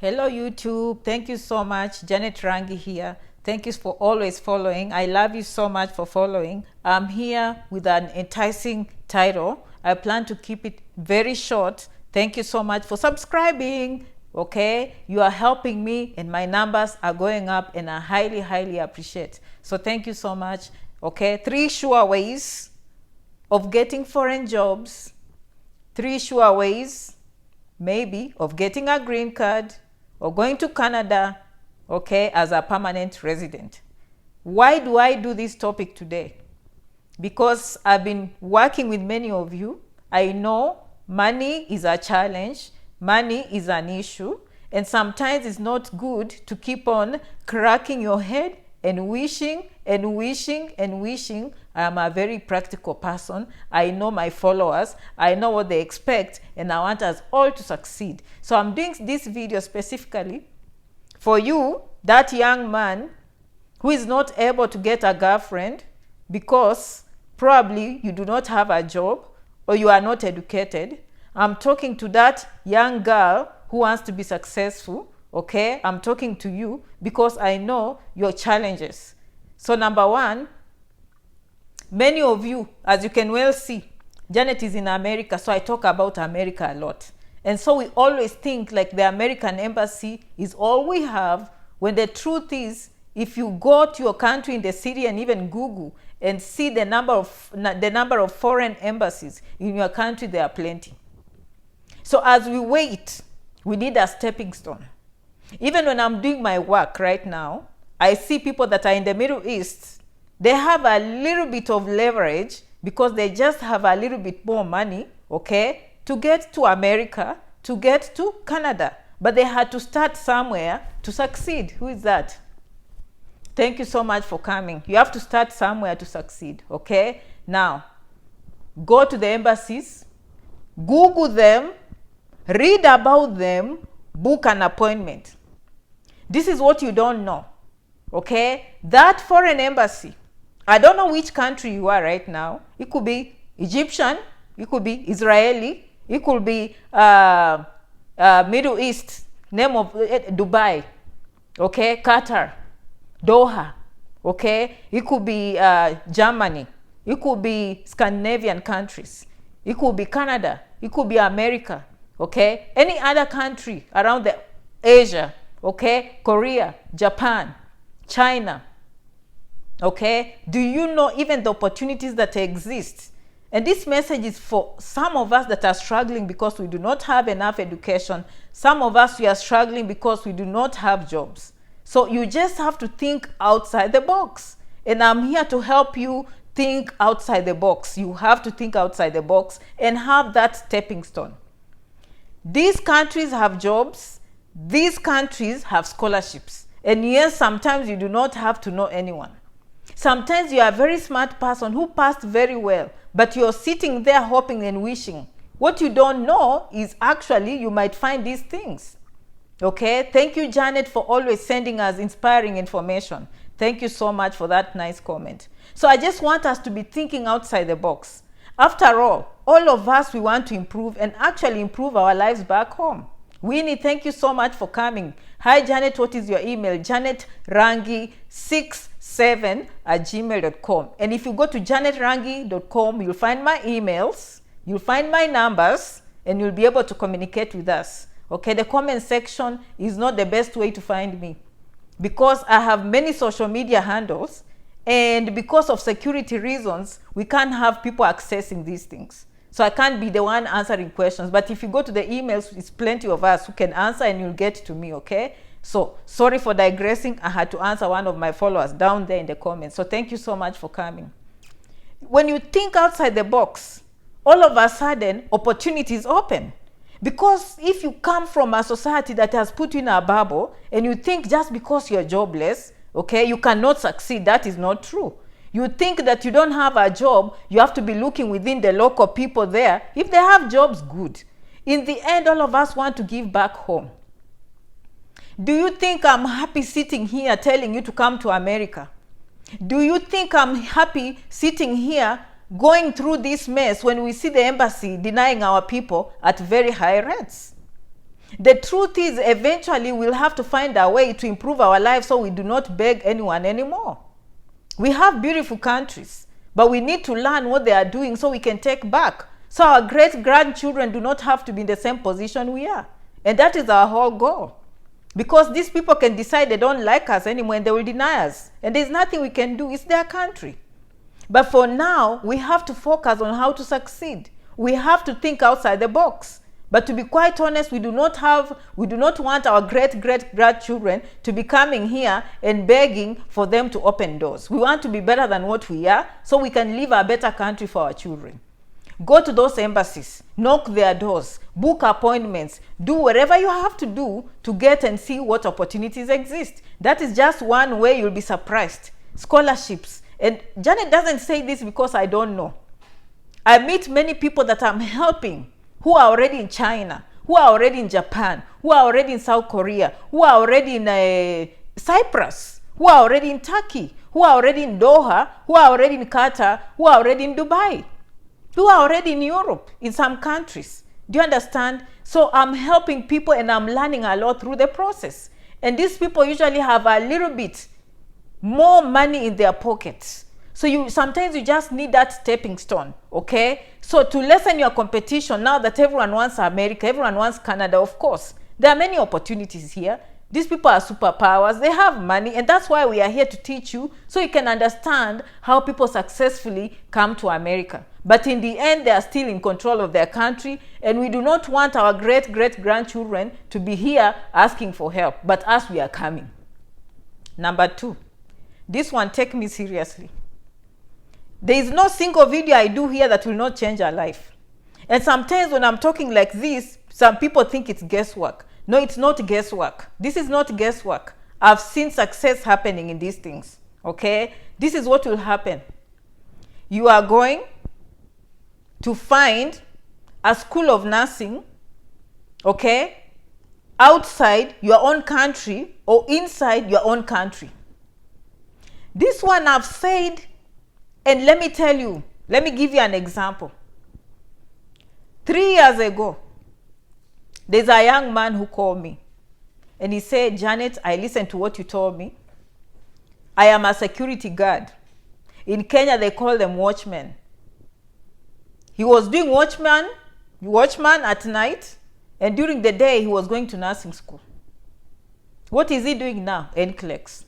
Hello YouTube, thank you so much. Janet Rangi here. Thank you for always following. I love you so much for following. I'm here with an enticing title. I plan to keep it very short. Thank you so much for subscribing. Okay, you are helping me and my numbers are going up and I highly appreciate. So thank you so much. Okay, 3 sure ways of getting foreign jobs. 3 sure ways maybe of getting a green card or going to Canada, okay, as a permanent resident. Why do I do this topic today? Because I've been working with many of you. I know money is a challenge, money is an issue, and sometimes it's not good to keep on cracking your head and wishing. I'm a very practical person. I know my followers, I know what they expect, and I want us all to succeed. So I'm doing this video specifically for you, that young man who is not able to get a girlfriend because probably you do not have a job or you are not educated. I'm talking to that young girl who wants to be successful. Okay, I'm talking to you because I know your challenges. So number one, many of you, as you can well see, Janet is in America, so I talk about America a lot. And so we always think like the American embassy is all we have, when the truth is, if you go to your country in the city and even Google and see the number of foreign embassies in your country, there are plenty. So as we wait, we need a stepping stone. Even when I'm doing my work right now, I see people that are in the Middle East. They have a little bit of leverage because they just have a little bit more money, okay, to get to America, to get to Canada. But they had to start somewhere to succeed. Who is that? Thank you so much for coming. You have to start somewhere to succeed, okay? Now, go to the embassies, Google them, read about them, book an appointment. This is what you don't know, okay? That foreign embassy, I don't know which country you are right now. It could be Egyptian, it could be Israeli, it could be Middle East, name of Dubai, okay? Qatar, Doha, okay? It could be Germany, it could be Scandinavian countries, it could be Canada, it could be America, okay? Any other country around the Asia, okay? Korea, Japan, China, okay? Do you know even the opportunities that exist? And this message is for some of us that are struggling because we do not have enough education. Some of us, we are struggling because we do not have jobs. So you just have to think outside the box. And I'm here to help you think outside the box. You have to think outside the box and have that stepping stone. These countries have jobs. These countries have scholarships. And yes, sometimes you do not have to know anyone. Sometimes you are a very smart person who passed very well, but you're sitting there hoping and wishing. What you don't know is actually you might find these things. Okay, thank you, Janet, for always sending us inspiring information. Thank you so much for that nice comment. So I just want us to be thinking outside the box. After all of us, we want to improve and actually improve our lives back home. Winnie, thank you so much for coming. Hi, Janet, what is your email? janetrangi67@gmail.com. And if you go to janetrangi.com, you'll find my emails, you'll find my numbers, and you'll be able to communicate with us. Okay, the comment section is not the best way to find me because I have many social media handles, and because of security reasons, we can't have people accessing these things. So I can't be the one answering questions. But if you go to the emails, it's plenty of us who can answer and you'll get to me, okay? So sorry for digressing. I had to answer one of my followers down there in the comments. So thank you so much for coming. When you think outside the box, all of a sudden, opportunities open. Because if you come from a society that has put you in a bubble and you think just because you're jobless, okay, you cannot succeed, that is not true. You think that you don't have a job, you have to be looking within the local people there. If they have jobs, good. In the end, all of us want to give back home. Do you think I'm happy sitting here telling you to come to America? Do you think I'm happy sitting here going through this mess when we see the embassy denying our people at very high rates? The truth is, eventually we'll have to find a way to improve our lives so we do not beg anyone anymore. We have beautiful countries, but we need to learn what they are doing so we can take back. So our great-grandchildren do not have to be in the same position we are. And that is our whole goal. Because these people can decide they don't like us anymore and they will deny us. And there's nothing we can do. It's their country. But for now, we have to focus on how to succeed. We have to think outside the box. But to be quite honest, we do not want our great-great-grandchildren to be coming here and begging for them to open doors. We want to be better than what we are so we can leave a better country for our children. Go to those embassies, knock their doors, book appointments, do whatever you have to do to get and see what opportunities exist. That is just one way you'll be surprised. Scholarships. And Janet doesn't say this because I don't know. I meet many people that I'm helping who are already in China, who are already in Japan, who are already in South Korea, who are already in Cyprus, who are already in Turkey, who are already in Doha, who are already in Qatar, who are already in Dubai, who are already in Europe, in some countries. Do you understand? So I'm helping people and I'm learning a lot through the process. And these people usually have a little bit more money in their pockets. So sometimes you just need that stepping stone, okay? So to lessen your competition, now that everyone wants America, everyone wants Canada, of course, there are many opportunities here. These people are superpowers, they have money, and that's why we are here to teach you so you can understand how people successfully come to America. But in the end, they are still in control of their country, and we do not want our great-great-grandchildren to be here asking for help, but us, we are coming. Number 2, this one, take me seriously. There is no single video I do here that will not change our life. And sometimes when I'm talking like this, some people think it's guesswork. No, it's not guesswork. This is not guesswork. I've seen success happening in these things, okay? This is what will happen. You are going to find a school of nursing, okay, outside your own country or inside your own country. This one I've said, and let me tell you, let me give you an example. 3 years ago, there's a young man who called me and he said, Janet, I listened to what you told me. I am a security guard. In Kenya, they call them watchmen. He was doing watchman at night, and during the day, he was going to nursing school. What is he doing now? NCLEX.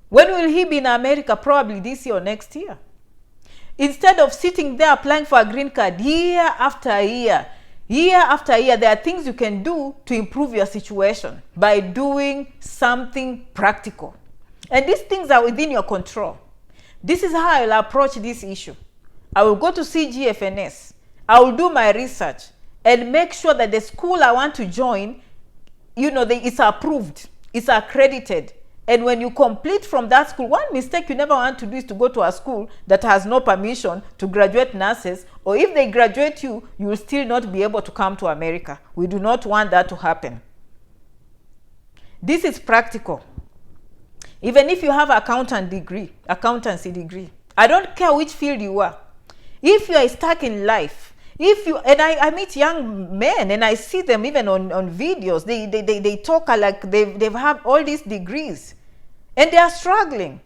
When will he be in America? Probably this year or next year. Instead of sitting there applying for a green card year after year, there are things you can do to improve your situation by doing something practical. And these things are within your control. This is how I will approach this issue. I will go to CGFNS. I will do my research and make sure that the school I want to join, it's approved, it's accredited. And when you complete from that school, one mistake you never want to do is to go to a school that has no permission to graduate nurses, or if they graduate you, you will still not be able to come to America. We do not want that to happen. This is practical. Even if you have accountancy degree, I don't care which field you are. If you are stuck in life, I meet young men and I see them even on videos, they talk like they have all these degrees and they are struggling.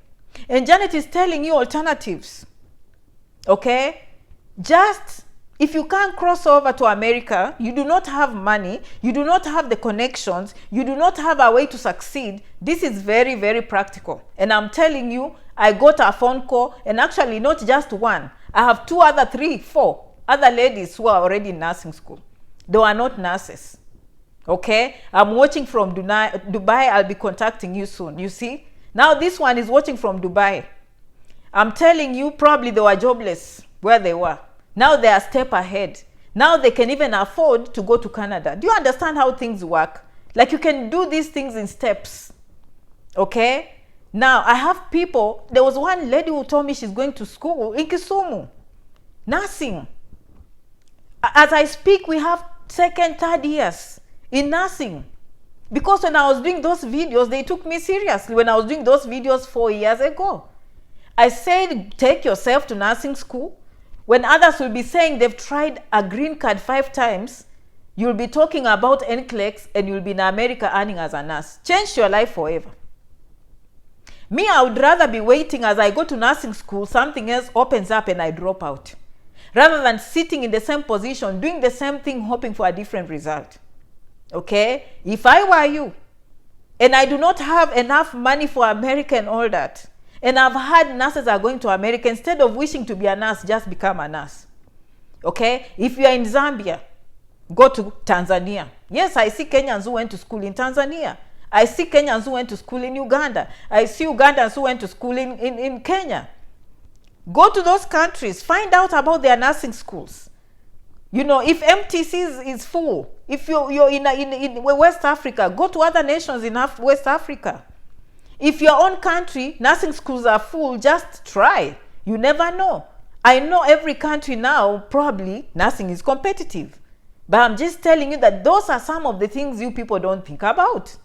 And Janet is telling you alternatives, okay? Just, if you can't cross over to America, you do not have money, you do not have the connections, you do not have a way to succeed, this is very, very practical. And I'm telling you, I got a phone call, and actually not just one. I have 2 other, 3, 4 other ladies who are already in nursing school. They are not nurses, okay? I'm watching from Dubai. I'll be contacting you soon, you see? Now this one is watching from Dubai. I'm telling you, probably they were jobless where they were. Now they are a step ahead. Now they can even afford to go to Canada. Do you understand how things work? Like, you can do these things in steps, okay? Now, I have people, there was one lady who told me she's going to school in Kisumu, nursing. As I speak, we have 2nd, 3rd years in nursing. Because when I was doing those videos, they took me seriously. When I was doing those videos 4 years ago, I said, take yourself to nursing school. When others will be saying they've tried a green card 5 times, You'll be talking about NCLEX and you'll be in America earning as a nurse. Change your life forever. Me, I would rather be waiting as I go to nursing school, something else opens up and I drop out, rather than sitting in the same position, doing the same thing, hoping for a different result. Okay? If I were you, and I do not have enough money for America and all that, and I've heard nurses are going to America, instead of wishing to be a nurse, just become a nurse. Okay? If you are in Zambia, go to Tanzania. Yes, I see Kenyans who went to school in Tanzania. I see Kenyans who went to school in Uganda. I see Ugandans who went to school in Kenya. Go to those countries. Find out about their nursing schools. You know, if MTC is full, if you're in West Africa, go to other nations in West Africa. If your own country, nursing schools are full, just try. You never know. I know every country now, probably, nursing is competitive. But I'm just telling you that those are some of the things you people don't think about.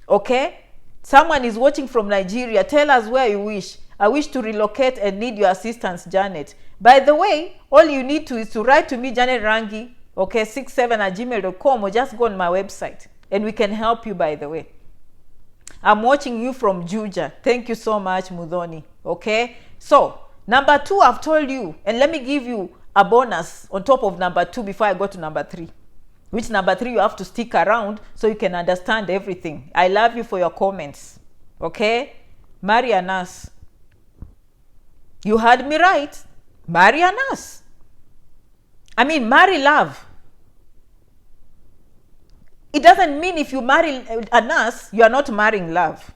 Okay? Someone is watching from Nigeria. Tell us where you wish. I wish to relocate and need your assistance, Janet. By the way, all you need to is to write to me, Janet Rangi, okay, 67@gmail.com, or just go on my website and we can help you, by the way. I'm watching you from Juja. Thank you so much, Mudhoni. Okay? So, number 2, I've told you, and let me give you a bonus on top of number 2 before I go to number 3. Which number 3 you have to stick around so you can understand everything. I love you for your comments. Okay? Marry a nurse. You heard me right. Marry a nurse. I mean, marry love. It doesn't mean if you marry a nurse, you are not marrying love.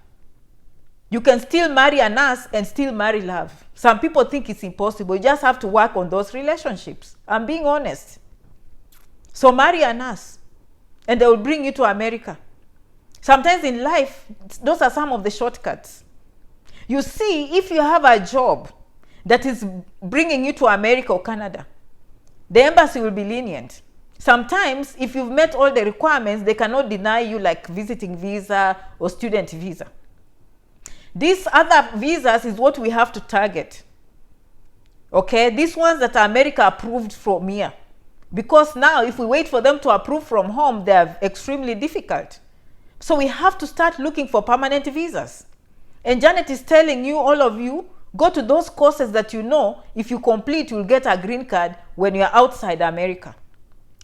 You can still marry a nurse and still marry love. Some people think it's impossible. You just have to work on those relationships. I'm being honest. So marry a nurse and they will bring you to America. Sometimes in life, those are some of the shortcuts. You see, if you have a job that is bringing you to America or Canada, the embassy will be lenient. Sometimes, if you've met all the requirements, they cannot deny you, like visiting visa or student visa. These other visas is what we have to target. Okay, these ones that are America approved from here. Because now, if we wait for them to approve from home, they are extremely difficult. So we have to start looking for permanent visas. And Janet is telling you, all of you, go to those courses that you know, if you complete, you'll get a green card when you're outside America.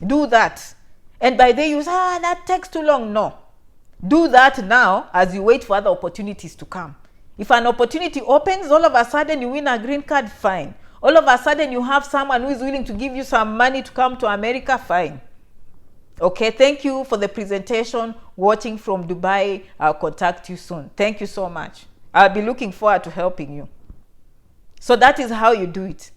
Do that. And by then you say, that takes too long. No. Do that now as you wait for other opportunities to come. If an opportunity opens, all of a sudden you win a green card, fine. All of a sudden you have someone who is willing to give you some money to come to America, fine. Okay, thank you for the presentation. Watching from Dubai, I'll contact you soon. Thank you so much. I'll be looking forward to helping you. So that is how you do it.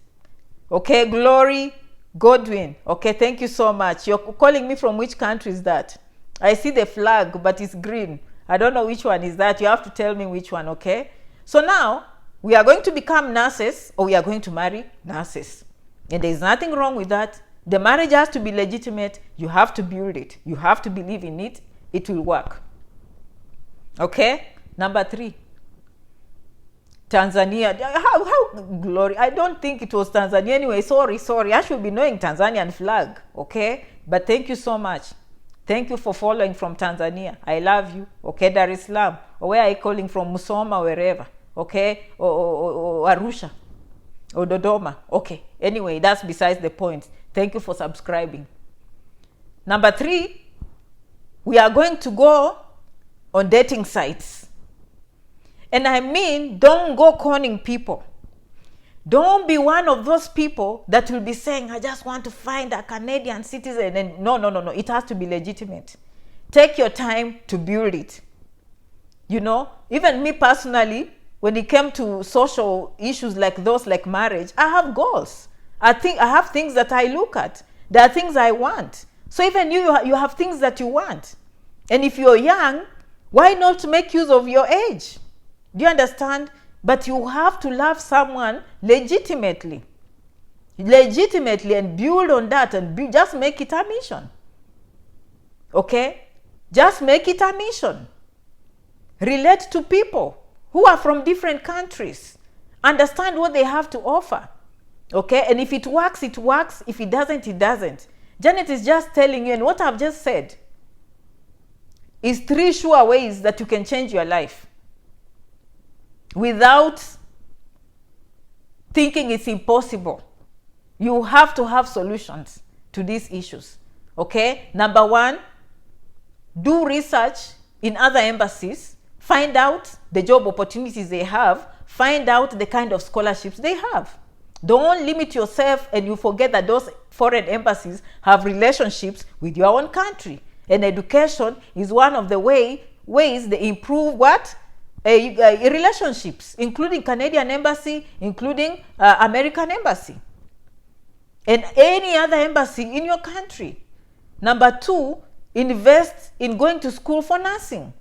Okay, Glory Godwin. Okay, thank you so much. You're calling me from which country is that? I see the flag, but it's green. I don't know which one is that. You have to tell me which one, okay? So now, we are going to become nurses, or we are going to marry nurses. And there is nothing wrong with that. The marriage has to be legitimate. You have to build it. You have to believe in it. It will work. Okay? Number 3. Tanzania. How Glory? I don't think it was Tanzania anyway. Sorry. I should be knowing Tanzanian flag. Okay? But thank you so much. Thank you for following from Tanzania. I love you. Okay? Dar es Salaam. Or where are you calling from? Musoma, wherever. Okay? Or Arusha. Or Dodoma. Okay. Anyway, that's besides the point. Thank you for subscribing. Number 3. We are going to go on dating sites. And I mean, don't go conning people. Don't be one of those people that will be saying, I just want to find a Canadian citizen. And no. It has to be legitimate. Take your time to build it. You know, even me personally, when it came to social issues like those, like marriage, I have goals. I have things that I look at. There are things I want. So even you have things that you want. And if you're young, why not make use of your age? Do you understand? But you have to love someone legitimately. Legitimately, and build on that, and just make it a mission. Okay? Just make it a mission. Relate to people who are from different countries. Understand what they have to offer. Okay? And if it works, it works. If it doesn't, it doesn't. Janet is just telling you, and what I've just said is 3 sure ways that you can change your life without thinking it's impossible. You have to have solutions to these issues. Okay? Number 1, do research in other embassies. Find out the job opportunities they have. Find out the kind of scholarships they have. Don't limit yourself and you forget that those foreign embassies have relationships with your own country. And education is one of the ways they improve what? Relationships, including Canadian embassy, including American embassy, and any other embassy in your country. Number 2, invest in going to school for nursing.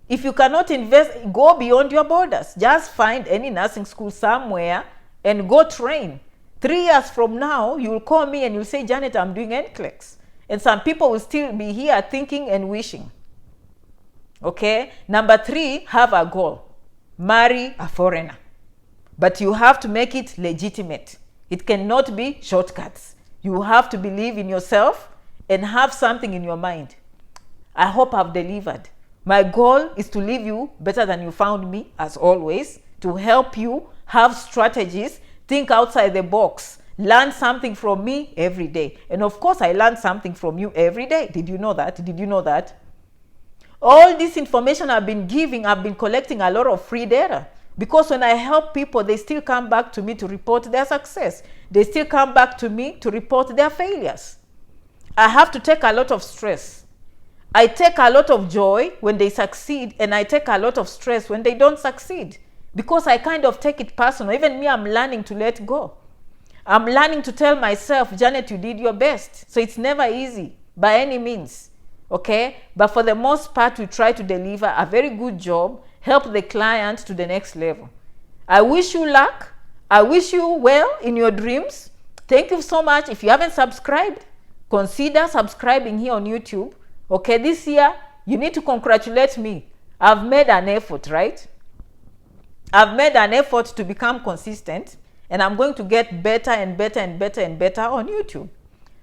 If you cannot invest, go beyond your borders. Just find any nursing school somewhere and go train. 3 years from now, you will call me and you'll say, Janet, I'm doing NCLEX. And some people will still be here thinking and wishing. Okay? Number 3, have a goal. Marry a foreigner. But you have to make it legitimate. It cannot be shortcuts. You have to believe in yourself and have something in your mind. I hope I've delivered. My goal is to leave you better than you found me, as always, to help you have strategies, think outside the box, learn something from me every day. And of course, I learn something from you every day. Did you know that? Did you know that? All this information I've been giving, I've been collecting a lot of free data. Because when I help people, they still come back to me to report their success. They still come back to me to report their failures. I have to take a lot of stress. I take a lot of joy when they succeed, and I take a lot of stress when they don't succeed. Because I kind of take it personal. Even me, I'm learning to let go. I'm learning to tell myself, Janet, you did your best. So it's never easy by any means. Okay? But for the most part, we try to deliver a very good job, help the client to the next level. I wish you luck. I wish you well in your dreams. Thank you so much. If you haven't subscribed, consider subscribing here on YouTube. Okay, this year, you need to congratulate me. I've made an effort, right? I've made an effort to become consistent, and I'm going to get better and better and better and better on YouTube.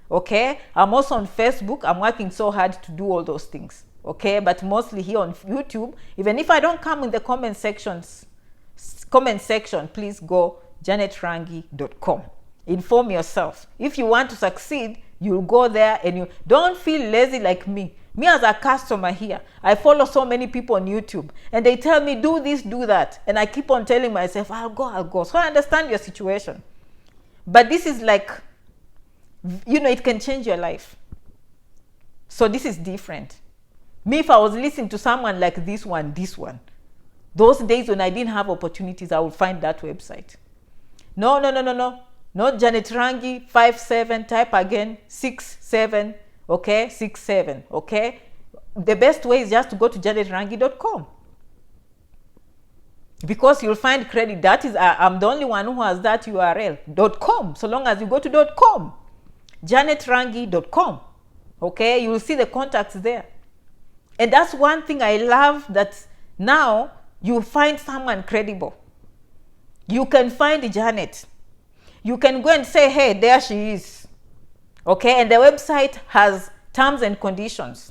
Okay, I'm also on Facebook. I'm working so hard to do all those things. Okay, but mostly here on YouTube. Even if I don't come in the comment section, please go janetrangi.com. Inform yourself. If you want to succeed, you'll go there, and you don't feel lazy like me. Me as a customer here, I follow so many people on YouTube, and they tell me, do this, do that. And I keep on telling myself, I'll go. So I understand your situation. But this is like, it can change your life. So this is different. Me, if I was listening to someone like this one, those days when I didn't have opportunities, I would find that website. No. Not Janet Rangi 57, type again 67, okay, 67, okay. The best way is just to go to janetrangi.com, because you'll find credit. That is, I'm the only one who has that URL, .com. So long as you go to .com, janetrangi.com, okay, you will see the contacts there. And that's one thing I love, that now you find someone credible. You can find Janet. You can go and say, hey, there she is. Okay, and the website has terms and conditions.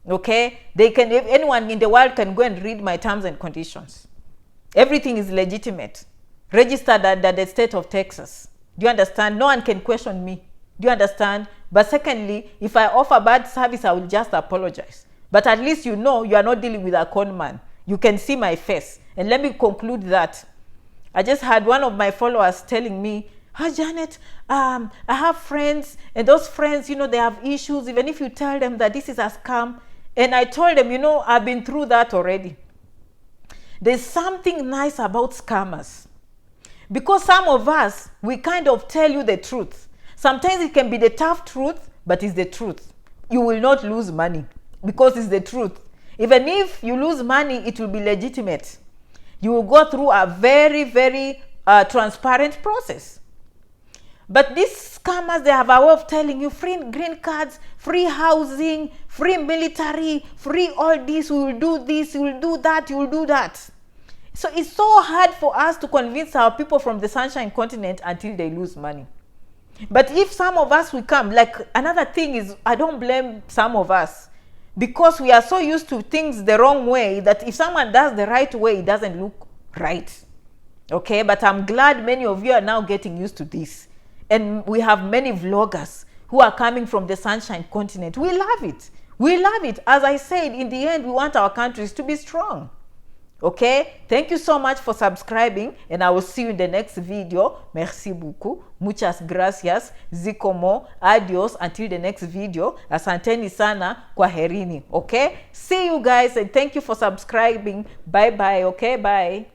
Okay, anyone in the world can go and read my terms and conditions. Everything is legitimate. Registered at the state of Texas. Do you understand? No one can question me. Do you understand? But secondly, if I offer bad service, I will just apologize. But at least you know you are not dealing with a con man. You can see my face. And let me conclude that. I just had one of my followers telling me, Janet, I have friends, and those friends, they have issues, even if you tell them that this is a scam. And I told them, I've been through that already. There's something nice about scammers. Because some of us, we kind of tell you the truth. Sometimes it can be the tough truth, but it's the truth. You will not lose money because it's the truth. Even if you lose money, it will be legitimate. You will go through a very, very transparent process. But these scammers, they have a way of telling you free green cards, free housing, free military, free all this, we will do this, you will do that, you will do that. So it's so hard for us to convince our people from the Sunshine Continent until they lose money. But if some of us will come, like another thing is, I don't blame some of us, because we are so used to things the wrong way that if someone does the right way, it doesn't look right. Okay, but I'm glad many of you are now getting used to this. And we have many vloggers who are coming from the Sunshine Continent. We love it. We love it. As I said, in the end, we want our countries to be strong. Okay, thank you so much for subscribing, and I will see you in the next video. Merci beaucoup, muchas gracias, zikomo, adios, until the next video. Asanteni sana, kwaherini. Okay, see you guys, and thank you for subscribing. Bye bye. Okay, bye.